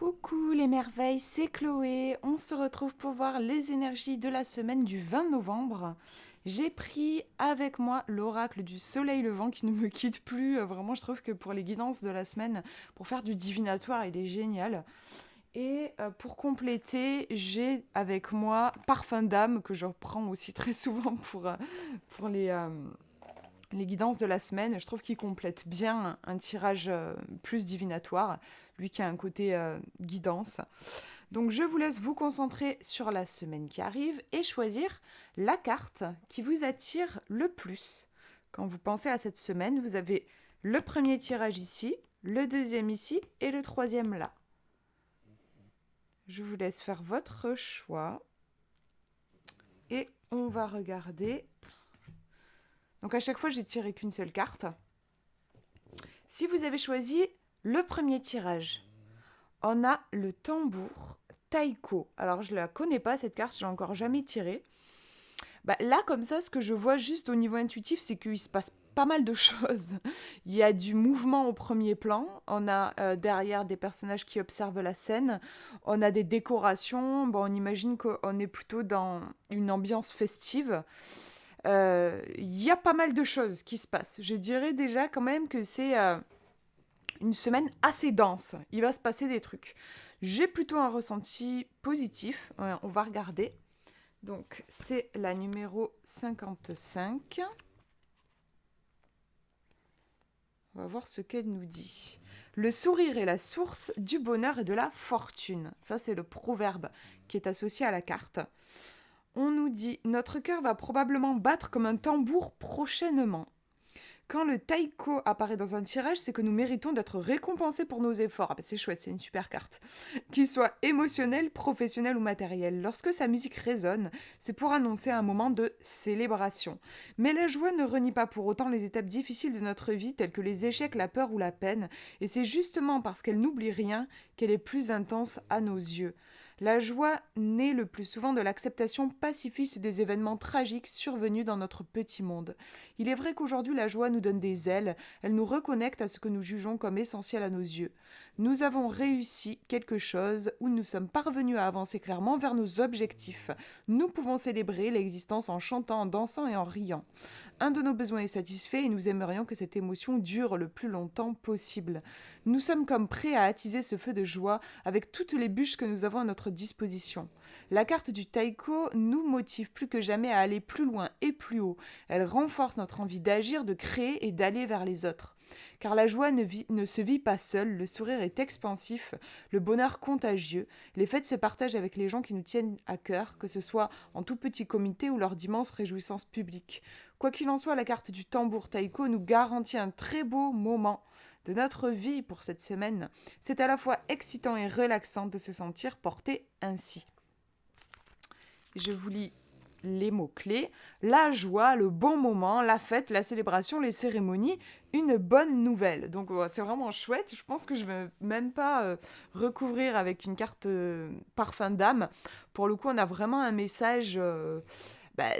Coucou les merveilles, c'est Chloé. On se retrouve pour voir les énergies de la semaine du 20 novembre. J'ai pris avec moi l'oracle du soleil levant qui ne me quitte plus. Vraiment, je trouve que pour les guidances de la semaine, pour faire du divinatoire, il est génial. Et pour compléter, j'ai avec moi Parfum d'âme que je reprends aussi très souvent pour les guidances de la semaine. Je trouve qu'il complète bien un tirage plus divinatoire, lui qui a un côté guidance. Donc je vous laisse vous concentrer sur la semaine qui arrive et choisir la carte qui vous attire le plus. Quand vous pensez à cette semaine, vous avez le premier tirage ici, le deuxième ici et le troisième là. Je vous laisse faire votre choix et on va regarder. Donc à chaque fois, j'ai tiré qu'une seule carte. Si vous avez choisi le premier tirage, on a le tambour taiko. Alors je ne la connais pas cette carte, je l'ai encore jamais tirée. Là comme ça, ce que je vois juste au niveau intuitif, c'est qu'il se passe pas mal de choses. Il y a du mouvement au premier plan, on a derrière des personnages qui observent la scène, on a des décorations, on imagine qu'on est plutôt dans une ambiance festive. Il y a pas mal de choses qui se passent. Je dirais déjà quand même que c'est une semaine assez dense. Il va se passer des trucs. J'ai plutôt un ressenti positif. On va regarder. Donc, c'est la numéro 55. On va voir ce qu'elle nous dit. Le sourire est la source du bonheur et de la fortune. Ça, c'est le proverbe qui est associé à la carte. On nous dit « Notre cœur va probablement battre comme un tambour prochainement ». Quand le taiko apparaît dans un tirage, c'est que nous méritons d'être récompensés pour nos efforts. C'est chouette, c'est une super carte. Qu'il soit émotionnel, professionnel ou matériel. Lorsque sa musique résonne, c'est pour annoncer un moment de célébration. Mais la joie ne renie pas pour autant les étapes difficiles de notre vie, telles que les échecs, la peur ou la peine. Et c'est justement parce qu'elle n'oublie rien qu'elle est plus intense à nos yeux. La joie naît le plus souvent de l'acceptation pacifiste des événements tragiques survenus dans notre petit monde. Il est vrai qu'aujourd'hui la joie nous donne des ailes, elle nous reconnecte à ce que nous jugeons comme essentiel à nos yeux. Nous avons réussi quelque chose ou nous sommes parvenus à avancer clairement vers nos objectifs. Nous pouvons célébrer l'existence en chantant, en dansant et en riant. Un de nos besoins est satisfait et nous aimerions que cette émotion dure le plus longtemps possible. Nous sommes comme prêts à attiser ce feu de joie avec toutes les bûches que nous avons à notre disposition. La carte du taiko nous motive plus que jamais à aller plus loin et plus haut. Elle renforce notre envie d'agir, de créer et d'aller vers les autres. Car la joie ne se vit pas seule, le sourire est expansif, le bonheur contagieux. Les fêtes se partagent avec les gens qui nous tiennent à cœur, que ce soit en tout petit comité ou lors d'immenses réjouissances publiques. Quoi qu'il en soit, la carte du tambour taiko nous garantit un très beau moment de notre vie pour cette semaine. C'est à la fois excitant et relaxant de se sentir porté ainsi. Je vous lis les mots-clés. La joie, le bon moment, la fête, la célébration, les cérémonies, une bonne nouvelle. Donc c'est vraiment chouette. Je pense que je ne vais même pas recouvrir avec une carte parfum d'âme. Pour le coup, on a vraiment un message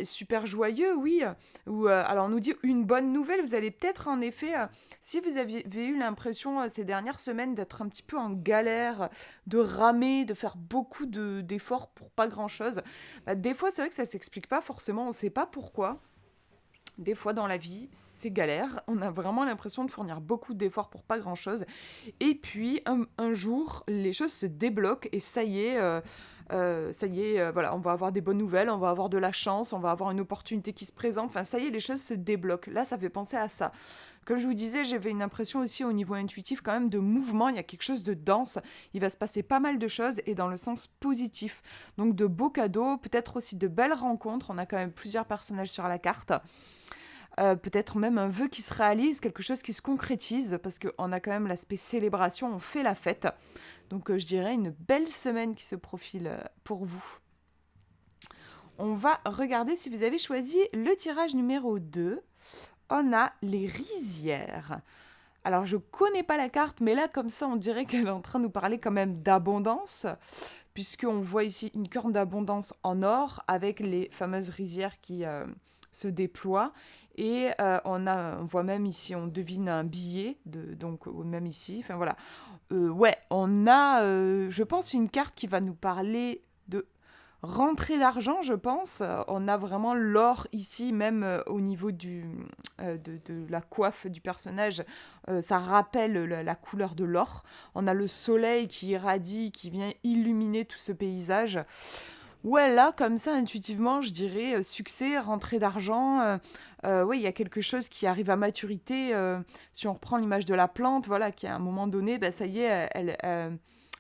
super joyeux, oui. Alors on nous dit une bonne nouvelle. Vous allez peut-être en effet, si vous avez eu l'impression ces dernières semaines d'être un petit peu en galère, de ramer, de faire beaucoup d'efforts pour pas grand-chose, des fois c'est vrai que ça s'explique pas forcément, on sait pas pourquoi. Des fois dans la vie, c'est galère. On a vraiment l'impression de fournir beaucoup d'efforts pour pas grand-chose. Et puis, un jour, les choses se débloquent et ça y est, voilà, on va avoir des bonnes nouvelles, on va avoir de la chance, on va avoir une opportunité qui se présente. Enfin, ça y est, les choses se débloquent. Là, ça fait penser à ça. Comme je vous disais, j'avais une impression aussi au niveau intuitif quand même de mouvement. Il y a quelque chose de dense. Il va se passer pas mal de choses et dans le sens positif. Donc, de beaux cadeaux, peut-être aussi de belles rencontres. On a quand même plusieurs personnages sur la carte. Peut-être même un vœu qui se réalise, quelque chose qui se concrétise, parce qu'on a quand même l'aspect célébration, on fait la fête. Donc je dirais une belle semaine qui se profile pour vous. On va regarder si vous avez choisi le tirage numéro 2. On a les rizières. Alors je connais pas la carte, mais là comme ça on dirait qu'elle est en train de nous parler quand même d'abondance, puisqu'on voit ici une corne d'abondance en or avec les fameuses rizières qui se déploient. Et on voit même ici, on devine un billet, donc même ici, enfin voilà. Ouais, on a, je pense, une carte qui va nous parler de rentrée d'argent, je pense. On a vraiment l'or ici, même au niveau de la coiffe du personnage. Ça rappelle la couleur de l'or. On a le soleil qui irradie, qui vient illuminer tout ce paysage. Ouais, là, comme ça, intuitivement, je dirais succès, rentrée d'argent. Oui, il y a quelque chose qui arrive à maturité. Si on reprend l'image de la plante, voilà, qui à un moment donné, ben, ça y est,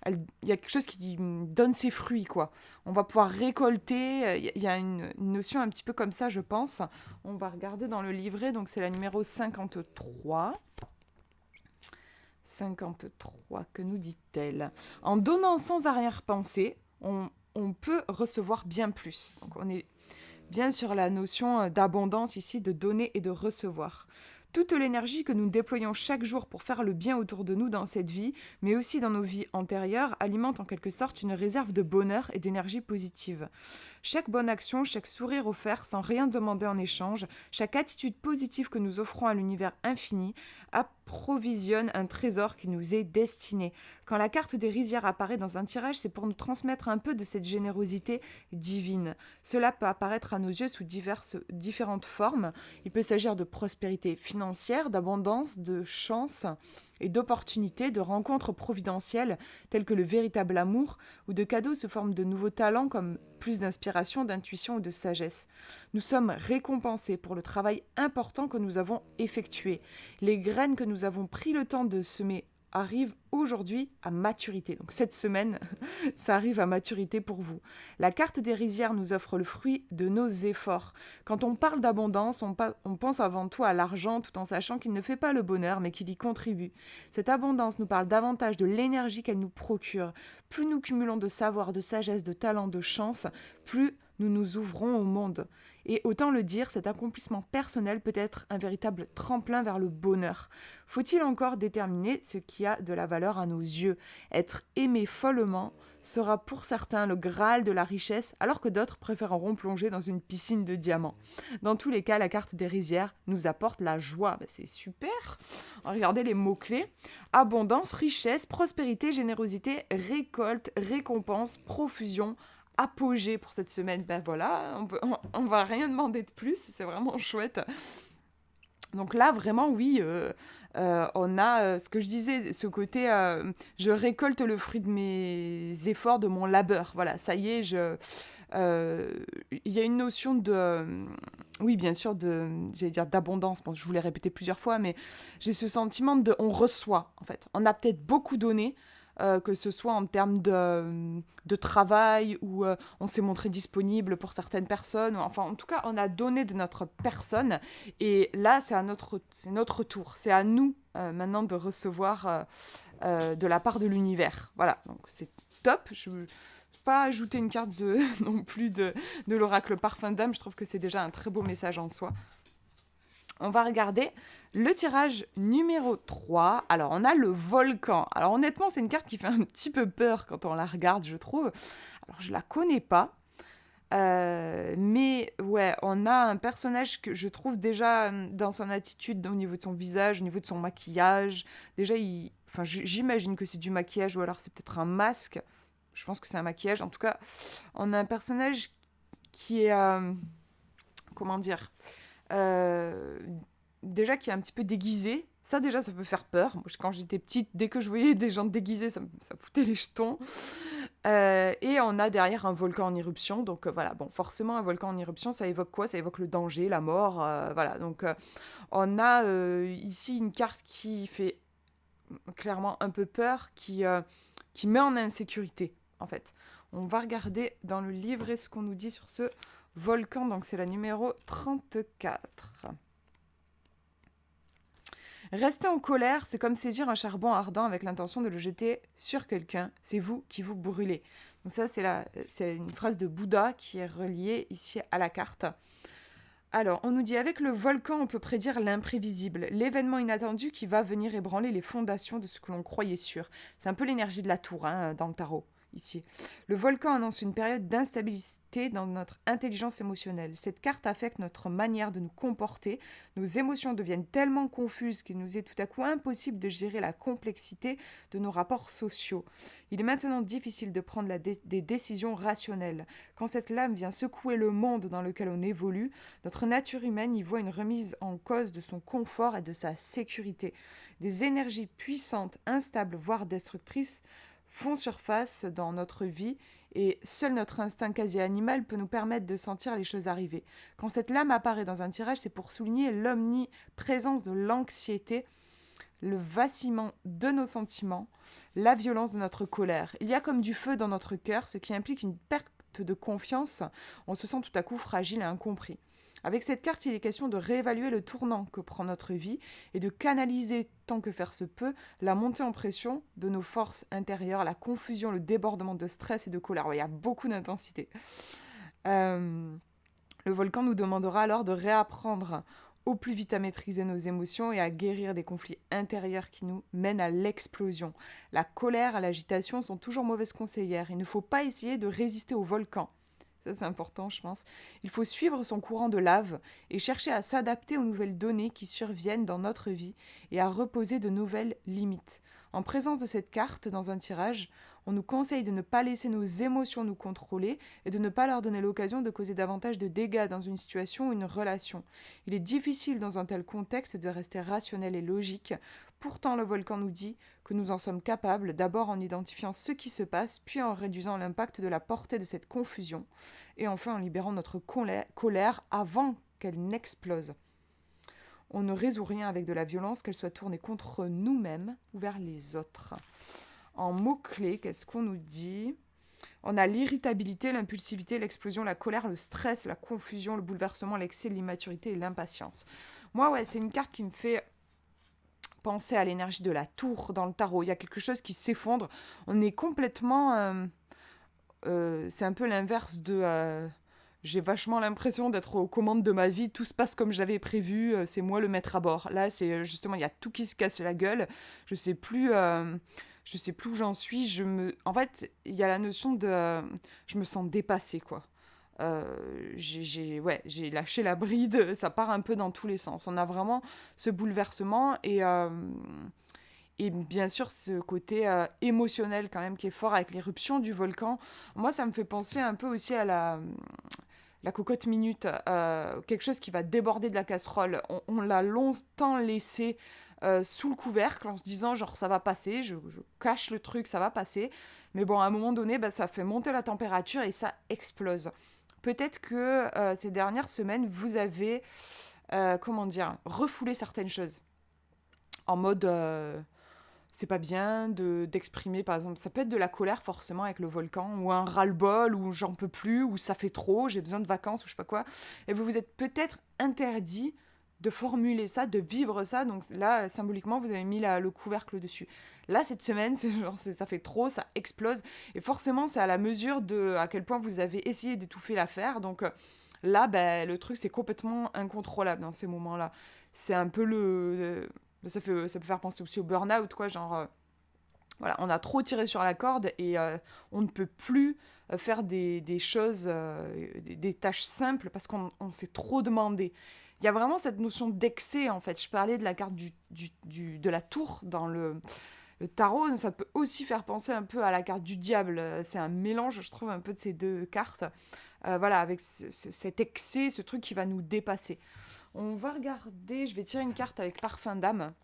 il y a quelque chose qui donne ses fruits, quoi. On va pouvoir récolter. Il y a une notion un petit peu comme ça, je pense. On va regarder dans le livret, donc c'est la numéro 53. 53, que nous dit-elle? En donnant sans arrière-pensée, on peut recevoir bien plus. Donc on est bien sur la notion d'abondance ici, de donner et de recevoir. Toute l'énergie que nous déployons chaque jour pour faire le bien autour de nous dans cette vie, mais aussi dans nos vies antérieures, alimente en quelque sorte une réserve de bonheur et d'énergie positive. Chaque bonne action, chaque sourire offert sans rien demander en échange, chaque attitude positive que nous offrons à l'univers infini approvisionne un trésor qui nous est destiné. Quand la carte des rizières apparaît dans un tirage, c'est pour nous transmettre un peu de cette générosité divine. Cela peut apparaître à nos yeux sous différentes formes. Il peut s'agir de prospérité financière, d'abondance, de chance et d'opportunités, de rencontres providentielles telles que le véritable amour, ou de cadeaux sous forme de nouveaux talents comme plus d'inspiration, d'intuition ou de sagesse. Nous sommes récompensés pour le travail important que nous avons effectué. Les graines que nous avons pris le temps de semer arrivent aujourd'hui à maturité. Donc cette semaine, ça arrive à maturité pour vous. La carte des rizières nous offre le fruit de nos efforts. Quand on parle d'abondance, on pense avant tout à l'argent tout en sachant qu'il ne fait pas le bonheur mais qu'il y contribue. Cette abondance nous parle davantage de l'énergie qu'elle nous procure. Plus nous cumulons de savoir, de sagesse, de talent, de chance, plus nous nous ouvrons au monde. Et autant le dire, cet accomplissement personnel peut être un véritable tremplin vers le bonheur. Faut-il encore déterminer ce qui a de la valeur à nos yeux? Être aimé follement sera pour certains le Graal de la richesse, alors que d'autres préféreront plonger dans une piscine de diamants. Dans tous les cas, la carte des rizières nous apporte la joie. Ben, c'est super. Regardez les mots-clés. Abondance, richesse, prospérité, générosité, récolte, récompense, profusion, apogée pour cette semaine. Ben voilà, on va rien demander de plus, c'est vraiment chouette. Donc là, vraiment, oui, on a ce que je disais, ce côté, je récolte le fruit de mes efforts, de mon labeur. Voilà, ça y est, il y a une notion de, oui, bien sûr, j'allais dire d'abondance. Bon, je vous l'ai répété plusieurs fois, mais j'ai ce sentiment on reçoit, en fait. On a peut-être beaucoup donné, que ce soit en termes de travail ou on s'est montré disponible pour certaines personnes. Enfin, en tout cas, on a donné de notre personne. Et là, c'est notre tour. C'est à nous maintenant de recevoir de la part de l'univers. Voilà, donc c'est top. Je ne vais pas ajouter une carte non plus de l'oracle Parfum d'âme. Je trouve que c'est déjà un très beau message en soi. On va regarder le tirage numéro 3. Alors, on a le volcan. Alors, honnêtement, c'est une carte qui fait un petit peu peur quand on la regarde, je trouve. Alors, je la connais pas. Mais, ouais, on a un personnage que je trouve déjà dans son attitude, au niveau de son visage, au niveau de son maquillage. Déjà, j'imagine que c'est du maquillage ou alors c'est peut-être un masque. Je pense que c'est un maquillage. En tout cas, on a un personnage qui est... comment dire déjà qui est un petit peu déguisé. Ça, déjà, ça peut faire peur. Moi, quand j'étais petite, dès que je voyais des gens déguisés, ça foutait les jetons. Et on a derrière un volcan en éruption. Donc, voilà. Bon, forcément, un volcan en éruption, ça évoque quoi? Ça évoque le danger, la mort. Voilà. Donc, on a ici une carte qui fait clairement un peu peur, qui met en insécurité, en fait. On va regarder dans le livret ce qu'on nous dit sur ce volcan. Donc, c'est la numéro 34. Rester en colère, c'est comme saisir un charbon ardent avec l'intention de le jeter sur quelqu'un. C'est vous qui vous brûlez. Donc ça, c'est une phrase de Bouddha qui est reliée ici à la carte. Alors, on nous dit, avec le volcan, on peut prédire l'imprévisible, l'événement inattendu qui va venir ébranler les fondations de ce que l'on croyait sûr. C'est un peu l'énergie de la tour dans le tarot. ici. Le volcan annonce une période d'instabilité dans notre intelligence émotionnelle. Cette carte affecte notre manière de nous comporter. Nos émotions deviennent tellement confuses qu'il nous est tout à coup impossible de gérer la complexité de nos rapports sociaux. Il est maintenant difficile de prendre des décisions rationnelles. Quand cette lame vient secouer le monde dans lequel on évolue, notre nature humaine y voit une remise en cause de son confort et de sa sécurité. Des énergies puissantes, instables, voire destructrices font surface dans notre vie et seul notre instinct quasi animal peut nous permettre de sentir les choses arriver. Quand cette lame apparaît dans un tirage, c'est pour souligner l'omniprésence de l'anxiété, le vacillement de nos sentiments, la violence de notre colère. Il y a comme du feu dans notre cœur, ce qui implique une perte de confiance. On se sent tout à coup fragile et incompris. Avec cette carte, il est question de réévaluer le tournant que prend notre vie et de canaliser, tant que faire se peut, la montée en pression de nos forces intérieures, la confusion, le débordement de stress et de colère. Ouais, il y a beaucoup d'intensité. Le volcan nous demandera alors de réapprendre au plus vite à maîtriser nos émotions et à guérir des conflits intérieurs qui nous mènent à l'explosion. La colère et l'agitation sont toujours mauvaises conseillères. Il ne faut pas essayer de résister au volcan. Ça, c'est important, je pense. Il faut suivre son courant de lave et chercher à s'adapter aux nouvelles données qui surviennent dans notre vie et à reposer de nouvelles limites. En présence de cette carte dans un tirage, on nous conseille de ne pas laisser nos émotions nous contrôler et de ne pas leur donner l'occasion de causer davantage de dégâts dans une situation ou une relation. Il est difficile dans un tel contexte de rester rationnel et logique. Pourtant, le volcan nous dit que nous en sommes capables, d'abord en identifiant ce qui se passe, puis en réduisant l'impact de la portée de cette confusion, et enfin en libérant notre colère avant qu'elle n'explose. On ne résout rien avec de la violence, qu'elle soit tournée contre nous-mêmes ou vers les autres. En mots-clés, qu'est-ce qu'on nous dit ? On a l'irritabilité, l'impulsivité, l'explosion, la colère, le stress, la confusion, le bouleversement, l'excès, l'immaturité et l'impatience. Moi, ouais, c'est une carte qui me fait penser à l'énergie de la tour dans le tarot. Il y a quelque chose qui s'effondre. On est complètement... c'est un peu l'inverse de... j'ai vachement l'impression d'être aux commandes de ma vie. Tout se passe comme je l'avais prévu. C'est moi le maître à bord. Là, c'est justement, il y a tout qui se casse la gueule. Je sais plus où j'en suis. En fait, il y a la notion de... je me sens dépassée, quoi. J'ai lâché la bride, ça part un peu dans tous les sens. On a vraiment ce bouleversement et bien sûr ce côté émotionnel quand même qui est fort avec l'éruption du volcan. Moi, ça me fait penser un peu aussi à la cocotte minute, quelque chose qui va déborder de la casserole. On l'a longtemps laissé sous le couvercle en se disant genre ça va passer, je cache le truc, ça va passer. Mais bon, à un moment donné, ça fait monter la température et ça explose. Peut-être que ces dernières semaines, vous avez, refoulé certaines choses. En mode, c'est pas bien d'exprimer, par exemple, ça peut être de la colère forcément avec le volcan, ou un ras-le-bol, ou j'en peux plus, ou ça fait trop, j'ai besoin de vacances, ou je sais pas quoi. Et vous vous êtes peut-être interdit de formuler ça, de vivre ça. Donc là, symboliquement, vous avez mis le couvercle dessus. Là, cette semaine, ça fait trop, ça explose. Et forcément, c'est à la mesure de à quel point vous avez essayé d'étouffer l'affaire. Donc là, le truc, c'est complètement incontrôlable dans ces moments-là. C'est un peu ça peut faire penser aussi au burn-out, quoi. Genre, voilà, on a trop tiré sur la corde et on ne peut plus faire des choses, des tâches simples parce qu'on s'est trop demandé. Il y a vraiment cette notion d'excès, en fait. Je parlais de la carte de la tour dans le tarot. Ça peut aussi faire penser un peu à la carte du diable. C'est un mélange, je trouve, un peu de ces deux cartes. Voilà, avec cet excès, ce truc qui va nous dépasser. On va regarder, je vais tirer une carte avec parfum d'âme.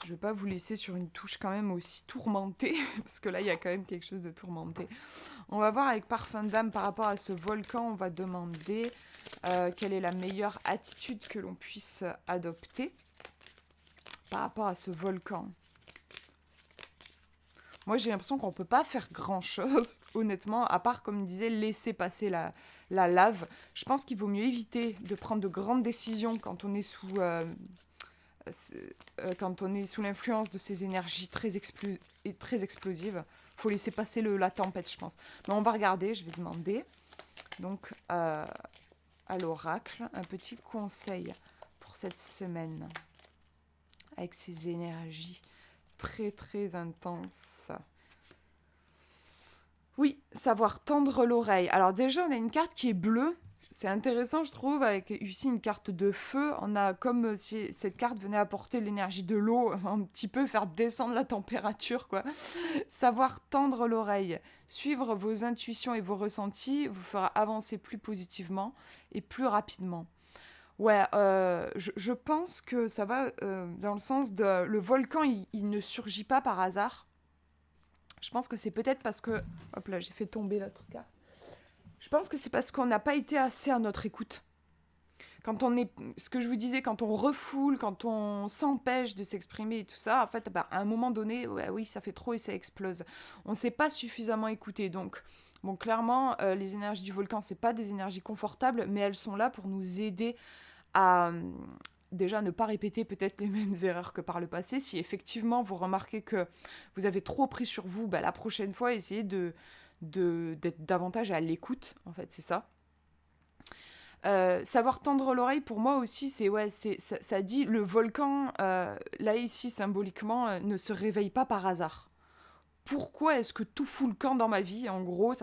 Je ne vais pas vous laisser sur une touche quand même aussi tourmentée, parce que là, il y a quand même quelque chose de tourmenté. On va voir avec parfum d'âme par rapport à ce volcan, on va demander quelle est la meilleure attitude que l'on puisse adopter par rapport à ce volcan. Moi, j'ai l'impression qu'on ne peut pas faire grand-chose, honnêtement, à part, comme je disais, laisser passer la lave. Je pense qu'il vaut mieux éviter de prendre de grandes décisions quand on est sous l'influence de ces énergies très explosives. Il faut laisser passer la tempête, je pense. Mais on va regarder, je vais demander. Donc, à l'oracle, un petit conseil pour cette semaine, avec ces énergies très très intenses. Oui, savoir tendre l'oreille. Alors déjà, on a une carte qui est bleue. C'est intéressant, je trouve, avec ici une carte de feu. On a comme si cette carte venait apporter l'énergie de l'eau, un petit peu faire descendre la température, quoi. Savoir tendre l'oreille, suivre vos intuitions et vos ressentis vous fera avancer plus positivement et plus rapidement. Ouais, je pense que ça va dans le sens de... Le volcan, il ne surgit pas par hasard. Je pense que c'est peut-être parce que... Hop là, j'ai fait tomber l'autre carte. Je pense que c'est parce qu'on n'a pas été assez à notre écoute. Quand on est... Ce que je vous disais, quand on refoule, quand on s'empêche de s'exprimer et tout ça, en fait, bah, à un moment donné, ouais, oui, ça fait trop et ça explose. On ne s'est pas suffisamment écouté. Donc, bon, clairement, les énergies du volcan, c'est pas des énergies confortables, mais elles sont là pour nous aider à déjà ne pas répéter peut-être les mêmes erreurs que par le passé. Si effectivement vous remarquez que vous avez trop pris sur vous, bah, la prochaine fois, essayez d'être davantage à l'écoute, en fait, c'est ça. Savoir tendre l'oreille, pour moi aussi, ça dit le volcan, là ici symboliquement, ne se réveille pas par hasard. Pourquoi est-ce que tout fout le camp dans ma vie? En gros,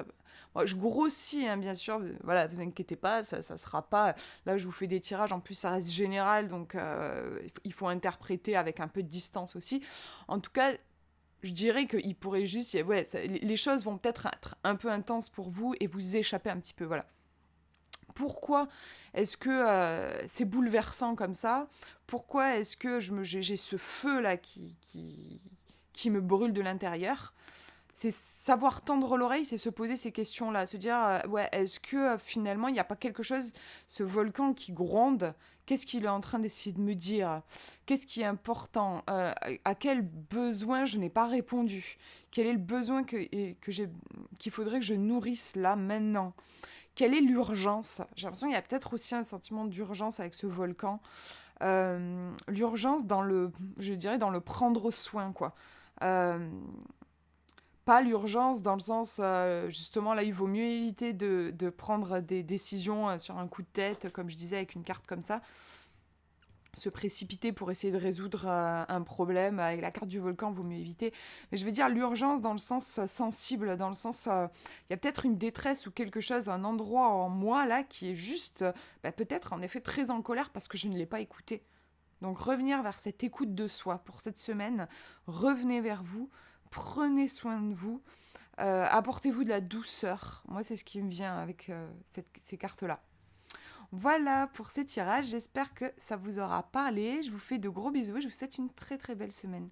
moi, je grossis, hein, bien sûr. Voilà, vous inquiétez pas, ça sera pas. Là, je vous fais des tirages. En plus, ça reste général, donc il faut interpréter avec un peu de distance aussi. En tout cas, je dirais qu'il pourrait juste, ouais, les choses vont peut-être être un peu intenses pour vous et vous échapper un petit peu. Voilà. Pourquoi est-ce que c'est bouleversant comme ça? Pourquoi est-ce que j'ai ce feu là qui me brûle de l'intérieur? C'est savoir tendre l'oreille, c'est se poser ces questions-là, se dire, ouais, est-ce que finalement, il n'y a pas quelque chose, ce volcan qui gronde, qu'est-ce qu'il est en train d'essayer de me dire? Qu'est-ce qui est important? À quel besoin je n'ai pas répondu? Quel est le besoin qu'il faudrait que je nourrisse là, maintenant? Quelle est l'urgence? J'ai l'impression qu'il y a peut-être aussi un sentiment d'urgence avec ce volcan. L'urgence je dirais, dans le prendre soin, quoi. Euh, Pas l'urgence dans le sens, justement, là, il vaut mieux éviter de prendre des décisions sur un coup de tête, comme je disais, avec une carte comme ça. Se précipiter pour essayer de résoudre un problème avec la carte du volcan, vaut mieux éviter. Mais je veux dire l'urgence dans le sens sensible, dans le sens, il y a peut-être une détresse ou quelque chose, un endroit en moi, là, qui est juste, peut-être en effet très en colère parce que je ne l'ai pas écouté. Donc revenir vers cette écoute de soi pour cette semaine, revenez vers vous, prenez soin de vous, apportez-vous de la douceur. Moi, c'est ce qui me vient avec ces cartes-là. Voilà pour ces tirages, j'espère que ça vous aura parlé. Je vous fais de gros bisous et je vous souhaite une très très belle semaine.